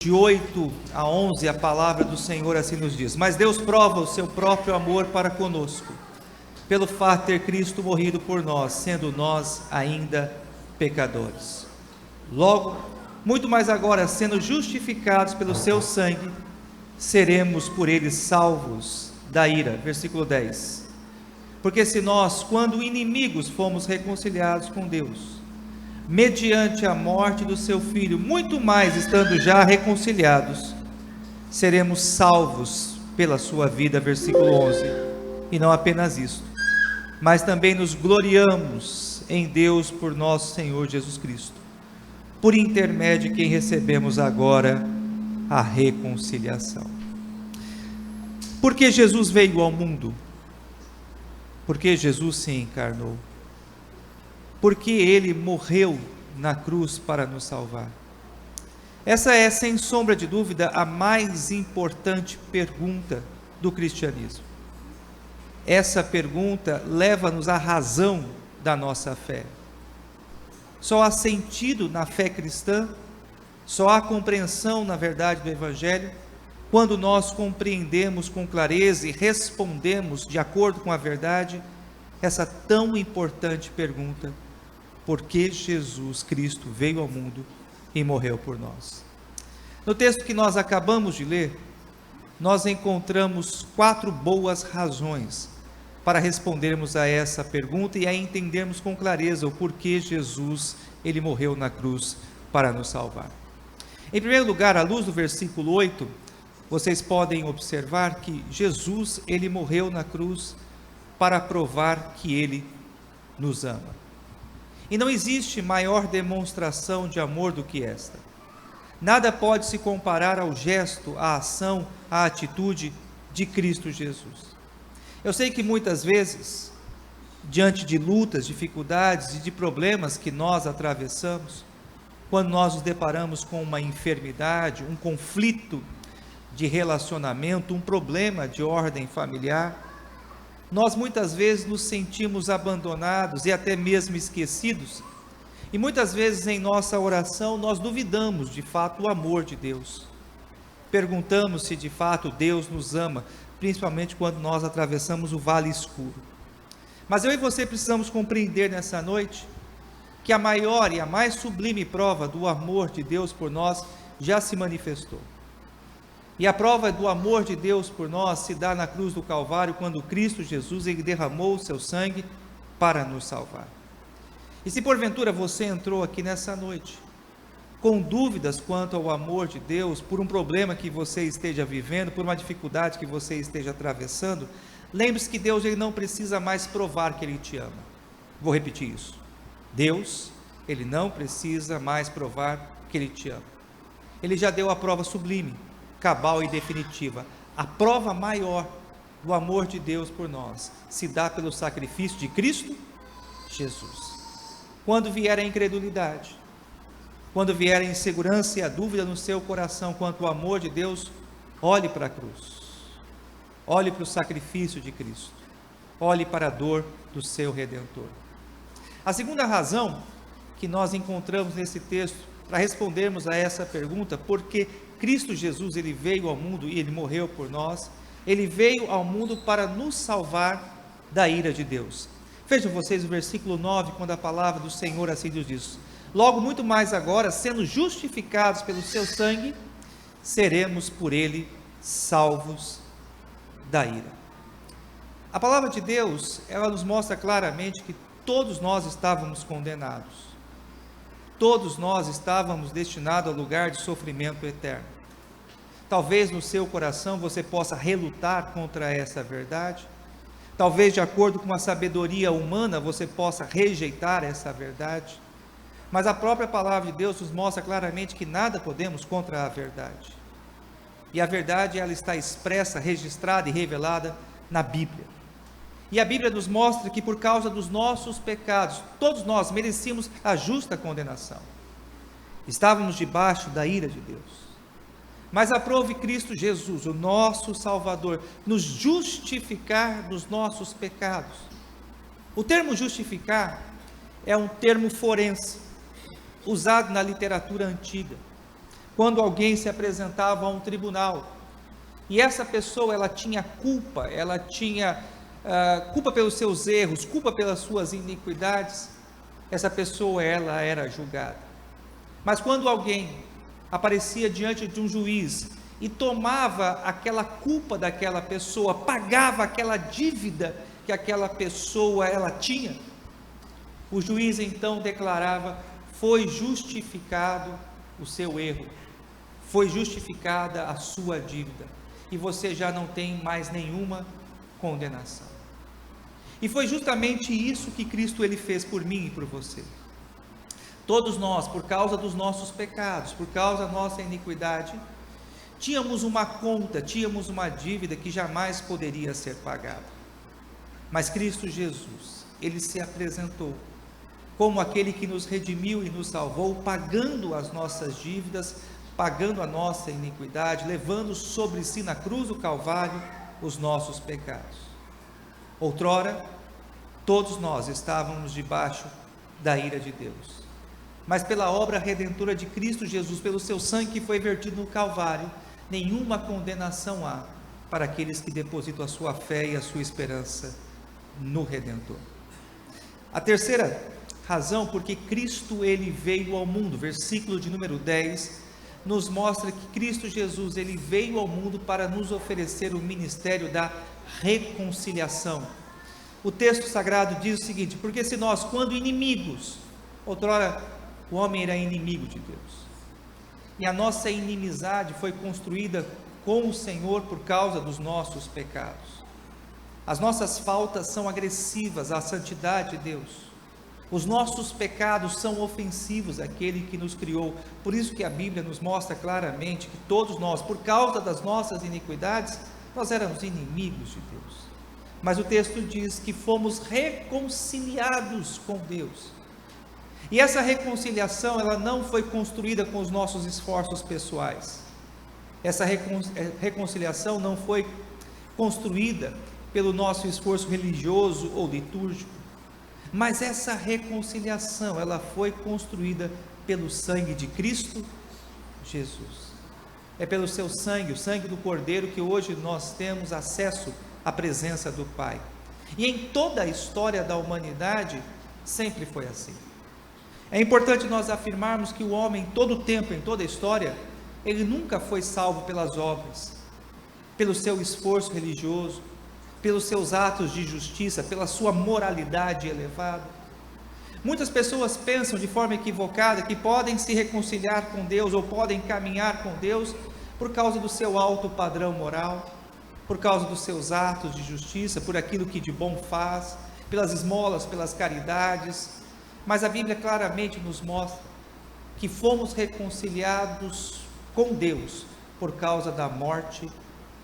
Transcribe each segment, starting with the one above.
De 8 a 11, a palavra do Senhor assim nos diz: Mas Deus prova o seu próprio amor para conosco, pelo fato de ter Cristo morrido por nós, sendo nós ainda pecadores. Logo, muito mais agora, sendo justificados pelo seu sangue, seremos por ele salvos da ira. Versículo 10. Porque se nós, quando inimigos, fomos reconciliados com Deus, mediante a morte do seu Filho, muito mais estando já reconciliados, seremos salvos pela sua vida. Versículo 11. E não apenas isto, mas também nos gloriamos em Deus por nosso Senhor Jesus Cristo, por intermédio de quem recebemos agora a reconciliação. Porque Jesus veio ao mundo? Porque Jesus se encarnou? Porque ele morreu na cruz para nos salvar? Essa é, sem sombra de dúvida, a mais importante pergunta do cristianismo. Essa pergunta leva-nos à razão da nossa fé. Só há sentido na fé cristã, só há compreensão na verdade do Evangelho, quando nós compreendemos com clareza e respondemos de acordo com a verdade essa tão importante pergunta: por que Jesus Cristo veio ao mundo e morreu por nós? No texto que nós acabamos de ler, nós encontramos 4 boas razões para respondermos a essa pergunta e a entendermos com clareza o porquê Jesus, ele morreu na cruz para nos salvar. Em primeiro lugar, à luz do versículo 8, vocês podem observar que Jesus, ele morreu na cruz para provar que ele nos ama. E não existe maior demonstração de amor do que esta. Nada pode se comparar ao gesto, à ação, à atitude de Cristo Jesus. Eu sei que muitas vezes, diante de lutas, dificuldades e de problemas que nós atravessamos, quando nós nos deparamos com uma enfermidade, um conflito de relacionamento, um problema de ordem familiar, nós muitas vezes nos sentimos abandonados e até mesmo esquecidos, e muitas vezes em nossa oração nós duvidamos de fato do amor de Deus, perguntamos se de fato Deus nos ama, principalmente quando nós atravessamos o vale escuro. Mas eu e você precisamos compreender nessa noite que a maior e a mais sublime prova do amor de Deus por nós já se manifestou. E a prova do amor de Deus por nós se dá na cruz do Calvário, quando Cristo Jesus, ele derramou o seu sangue para nos salvar. E se porventura você entrou aqui nessa noite com dúvidas quanto ao amor de Deus, por um problema que você esteja vivendo, por uma dificuldade que você esteja atravessando, lembre-se que Deus, ele não precisa mais provar que ele te ama. Vou repetir isso. Deus, ele não precisa mais provar que ele te ama. Ele já deu a prova sublime, cabal e definitiva. A prova maior do amor de Deus por nós se dá pelo sacrifício de Cristo Jesus. Quando vier a incredulidade, quando vier a insegurança e a dúvida no seu coração quanto ao amor de Deus, olhe para a cruz, olhe para o sacrifício de Cristo, olhe para a dor do seu Redentor. A segunda razão que nós encontramos nesse texto para respondermos a essa pergunta, porque Cristo Jesus, ele veio ao mundo e ele morreu por nós, ele veio ao mundo para nos salvar da ira de Deus. Vejam vocês o versículo 9, quando a palavra do Senhor assim nos diz: logo muito mais agora, sendo justificados pelo seu sangue, seremos por ele salvos da ira. A palavra de Deus, ela nos mostra claramente que todos nós estávamos condenados. Todos nós estávamos destinados ao lugar de sofrimento eterno. Talvez no seu coração você possa relutar contra essa verdade. Talvez de acordo com a sabedoria humana você possa rejeitar essa verdade. Mas a própria palavra de Deus nos mostra claramente que nada podemos contra a verdade. E a verdade, ela está expressa, registrada e revelada na Bíblia. E a Bíblia nos mostra que por causa dos nossos pecados, todos nós merecíamos a justa condenação. Estávamos debaixo da ira de Deus. Mas aprove Cristo Jesus, o nosso Salvador, nos justificar dos nossos pecados. O termo justificar é um termo forense, usado na literatura antiga, quando alguém se apresentava a um tribunal, e essa pessoa ela tinha culpa, ela tinha culpa pelos seus erros, culpa pelas suas iniquidades, essa pessoa ela era julgada. Mas quando alguém aparecia diante de um juiz e tomava aquela culpa daquela pessoa, pagava aquela dívida que aquela pessoa ela tinha, o juiz então declarava: foi justificado o seu erro, foi justificada a sua dívida, e você já não tem mais nenhuma condenação. E foi justamente isso que Cristo ele fez por mim e por você. Todos nós, por causa dos nossos pecados, por causa da nossa iniquidade, tínhamos uma conta, tínhamos uma dívida que jamais poderia ser pagada. Mas Cristo Jesus, ele se apresentou como aquele que nos redimiu e nos salvou, pagando as nossas dívidas, pagando a nossa iniquidade, levando sobre si na cruz do Calvário os nossos pecados. Outrora, todos nós estávamos debaixo da ira de Deus, mas pela obra redentora de Cristo Jesus, pelo seu sangue que foi vertido no Calvário, nenhuma condenação há para aqueles que depositam a sua fé e a sua esperança no Redentor. A terceira razão porque Cristo ele veio ao mundo, versículo de número 10, nos mostra que Cristo Jesus ele veio ao mundo para nos oferecer o ministério da reconciliação. O texto sagrado diz o seguinte: porque se nós, quando inimigos, outrora o homem era inimigo de Deus, e a nossa inimizade foi construída com o Senhor por causa dos nossos pecados, as nossas faltas são agressivas à santidade de Deus, os nossos pecados são ofensivos àquele que nos criou. Por isso que a Bíblia nos mostra claramente que todos nós, por causa das nossas iniquidades, nós éramos inimigos de Deus. Mas o texto diz que fomos reconciliados com Deus. E essa reconciliação, ela não foi construída com os nossos esforços pessoais. Essa reconciliação não foi construída pelo nosso esforço religioso ou litúrgico. Mas essa reconciliação, ela foi construída pelo sangue de Cristo Jesus. É pelo seu sangue, o sangue do Cordeiro, que hoje nós temos acesso à presença do Pai. E em toda a história da humanidade, sempre foi assim. É importante nós afirmarmos que o homem, em todo o tempo, em toda a história, ele nunca foi salvo pelas obras, pelo seu esforço religioso, pelos seus atos de justiça, pela sua moralidade elevada. Muitas pessoas pensam de forma equivocada que podem se reconciliar com Deus ou podem caminhar com Deus por causa do seu alto padrão moral, por causa dos seus atos de justiça, por aquilo que de bom faz, pelas esmolas, pelas caridades. Mas a Bíblia claramente nos mostra que fomos reconciliados com Deus por causa da morte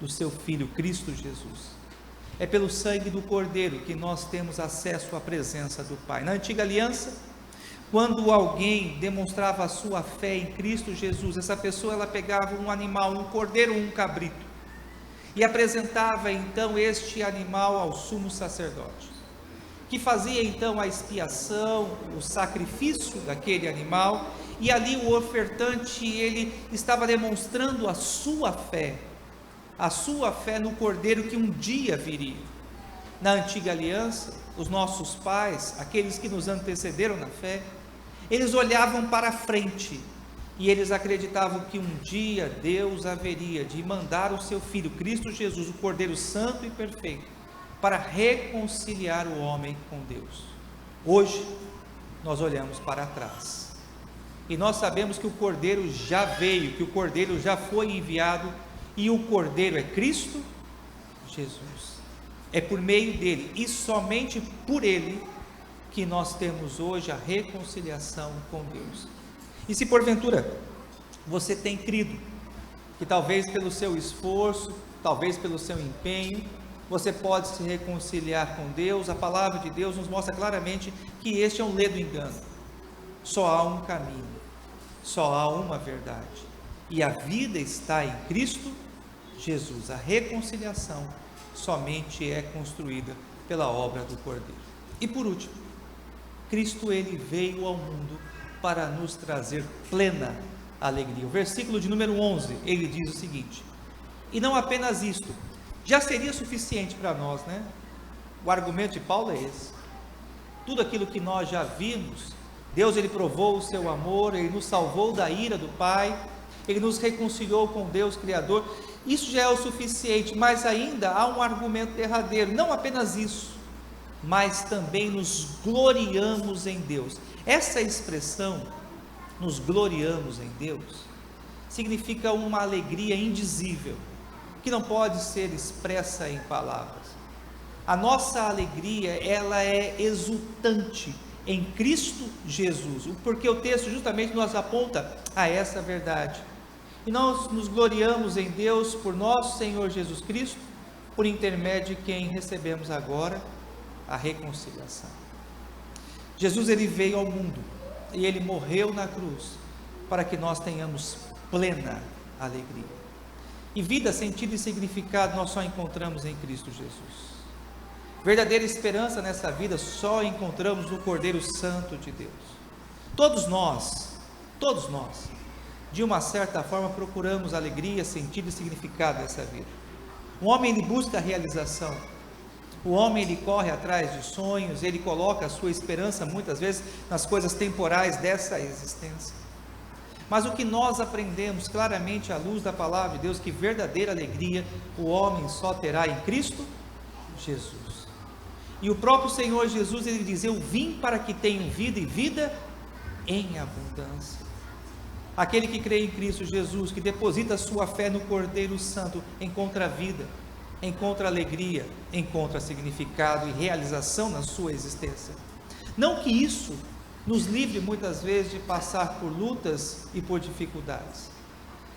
do seu Filho Cristo Jesus. É pelo sangue do Cordeiro que nós temos acesso à presença do Pai. Na antiga aliança, quando alguém demonstrava a sua fé em Cristo Jesus, essa pessoa ela pegava um animal, um cordeiro ou um cabrito, e apresentava então este animal ao sumo sacerdote, que fazia então a expiação, o sacrifício daquele animal, e ali o ofertante ele estava demonstrando a sua fé no Cordeiro que um dia viria. Na antiga aliança, os nossos pais, aqueles que nos antecederam na fé, eles olhavam para frente e eles acreditavam que um dia Deus haveria de mandar o seu Filho, Cristo Jesus, o Cordeiro Santo e Perfeito, para reconciliar o homem com Deus. Hoje, nós olhamos para trás e nós sabemos que o Cordeiro já veio, que o Cordeiro já foi enviado, e o Cordeiro é Cristo Jesus. É por meio dele e somente por ele que nós temos hoje a reconciliação com Deus. E se porventura você tem crido que talvez pelo seu esforço, talvez pelo seu empenho, você pode se reconciliar com Deus, a palavra de Deus nos mostra claramente que este é um ledo engano. Só há um caminho, só há uma verdade, e a vida está em Cristo Jesus. A reconciliação somente é construída pela obra do Cordeiro. E por último, Cristo ele veio ao mundo para nos trazer plena alegria. O versículo de número 11, ele diz o seguinte: e não apenas isto, já seria suficiente para nós, né? O argumento de Paulo é esse. Tudo aquilo que nós já vimos, Deus, ele provou o seu amor, ele nos salvou da ira do Pai, ele nos reconciliou com Deus Criador, isso já é o suficiente, mas ainda há um argumento derradeiro, não apenas isso, mas também nos gloriamos em Deus. Essa expressão, nos gloriamos em Deus, significa uma alegria indizível, que não pode ser expressa em palavras. A nossa alegria, ela é exultante em Cristo Jesus, porque o texto justamente nos aponta a essa verdade. E nós nos gloriamos em Deus por nosso Senhor Jesus Cristo, por intermédio de quem recebemos agora a reconciliação. Jesus, ele veio ao mundo e ele morreu na cruz para que nós tenhamos plena alegria. E vida, sentido e significado nós só encontramos em Cristo Jesus. Verdadeira esperança nessa vida só encontramos no Cordeiro Santo de Deus. Todos nós, de uma certa forma procuramos alegria, sentido e significado nessa vida. O homem, ele busca a realização. O homem, ele corre atrás de sonhos, ele coloca a sua esperança muitas vezes nas coisas temporais dessa existência. Mas o que nós aprendemos claramente à luz da palavra de Deus, que verdadeira alegria o homem só terá em Cristo Jesus. E o próprio Senhor Jesus, ele diz: eu vim para que tenham vida e vida em abundância. Aquele que crê em Cristo Jesus, que deposita sua fé no Cordeiro Santo, encontra vida, encontra alegria, encontra significado e realização na sua existência. Não que isso nos livre muitas vezes de passar por lutas e por dificuldades,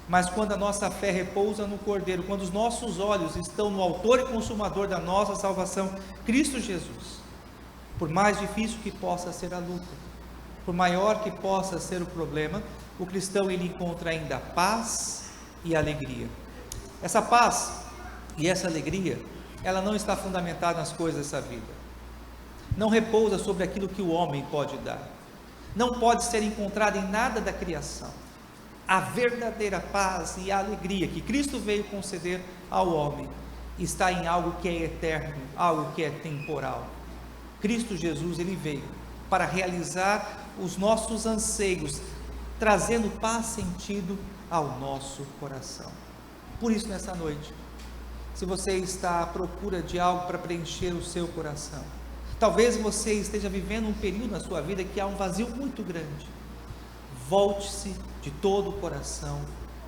mas quando a nossa fé repousa no Cordeiro, quando os nossos olhos estão no autor e consumador da nossa salvação, Cristo Jesus, por mais difícil que possa ser a luta, por maior que possa ser o problema, o cristão, ele encontra ainda paz e alegria. Essa paz e essa alegria, ela não está fundamentada nas coisas dessa vida, não repousa sobre aquilo que o homem pode dar, não pode ser encontrada em nada da criação. A verdadeira paz e a alegria que Cristo veio conceder ao homem está em algo que é eterno, algo que é temporal. Cristo Jesus, ele veio para realizar os nossos anseios, trazendo paz, sentido ao nosso coração. Por isso, nessa noite, se você está à procura de algo para preencher o seu coração, talvez você esteja vivendo um período na sua vida que há um vazio muito grande, volte-se de todo o coração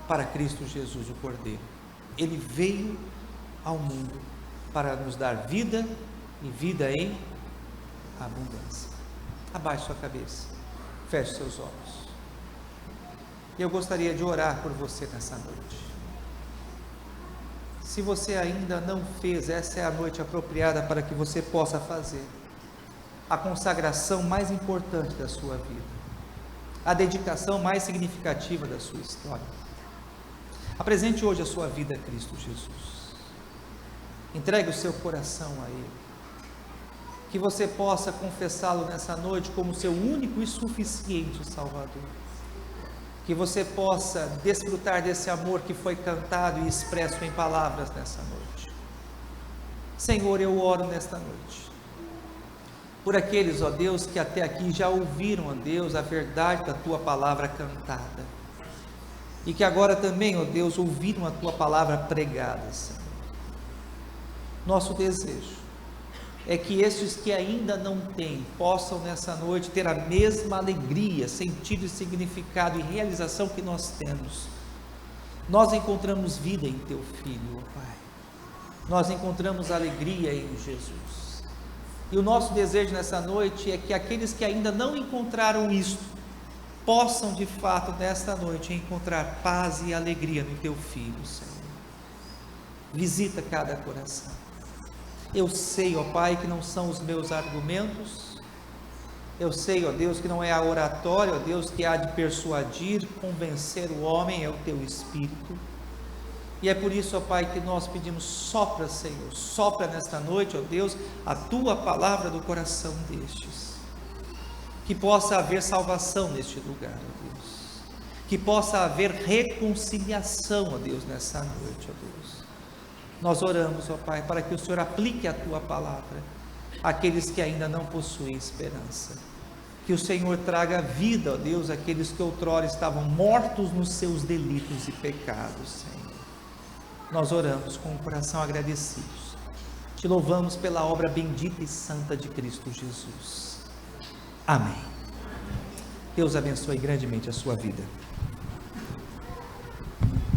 para Cristo Jesus, o Cordeiro. Ele veio ao mundo para nos dar vida e vida em abundância. Abaixe sua cabeça, feche seus olhos. Eu gostaria de orar por você nessa noite. Se você ainda não fez, essa é a noite apropriada para que você possa fazer a consagração mais importante da sua vida, a dedicação mais significativa da sua história. Apresente hoje a sua vida a Cristo Jesus. Entregue o seu coração a Ele. Que você possa confessá-lo nessa noite como seu único e suficiente Salvador. Que você possa desfrutar desse amor que foi cantado e expresso em palavras nessa noite. Senhor, eu oro nesta noite por aqueles, ó Deus, que até aqui já ouviram, ó Deus, a verdade da Tua palavra cantada, e que agora também, ó Deus, ouviram a Tua palavra pregada, Senhor. Nosso desejo é que estes que ainda não têm, possam nessa noite ter a mesma alegria, sentido e significado e realização que nós temos. Nós encontramos vida em Teu Filho, ó Pai, nós encontramos alegria em Jesus. E o nosso desejo nessa noite é que aqueles que ainda não encontraram isto, possam de fato nesta noite encontrar paz e alegria no Teu Filho, Senhor. Visita cada coração. Eu sei, ó Pai, que não são os meus argumentos, eu sei, ó Deus, que não é a oratória, ó Deus, que há de persuadir, convencer o homem, é o Teu Espírito. E é por isso, ó Pai, que nós pedimos: sopra, Senhor, sopra nesta noite, ó Deus, a Tua palavra do coração destes, que possa haver salvação neste lugar, ó Deus, que possa haver reconciliação, ó Deus, nessa noite, ó Deus. Nós oramos, ó Pai, para que o Senhor aplique a Tua palavra àqueles que ainda não possuem esperança. Que o Senhor traga vida, ó Deus, àqueles que outrora estavam mortos nos seus delitos e pecados, Senhor. Nós oramos com o coração agradecidos. Te louvamos pela obra bendita e santa de Cristo Jesus. Amém. Deus abençoe grandemente a sua vida.